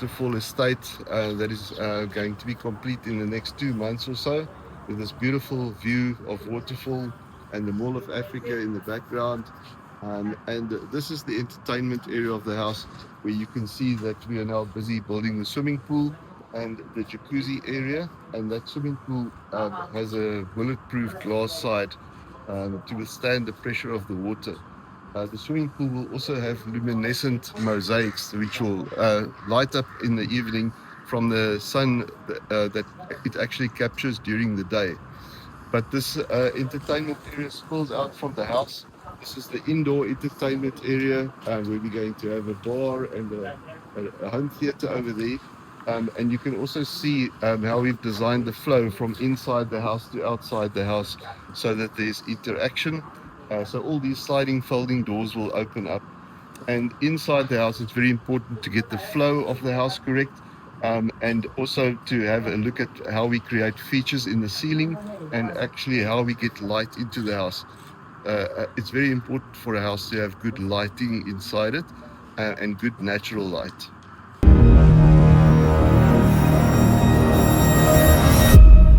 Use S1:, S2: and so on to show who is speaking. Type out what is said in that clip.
S1: waterfall estate that is going to be complete in the next 2 months or so, with this beautiful view of waterfall and the Mall of Africa in the background. And this is the entertainment area of the house, where you can see that we are now busy building the swimming pool and the jacuzzi area. And that swimming pool has a bulletproof glass side to withstand the pressure of the water. The swimming pool will also have luminescent mosaics, which will light up in the evening from the sun that it actually captures during the day. But this entertainment area spills out from the house. This is the indoor entertainment area where we're going to have a bar and a home theater over there. And you can also see how we've designed the flow from inside the house to outside the house so that there's interaction. So all these sliding folding doors will open up. And inside the house, it's very important to get the flow of the house correct, and also to have a look at how we create features in the ceiling and actually how we get light into the house. It's very important for a house to have good lighting inside it and good natural light.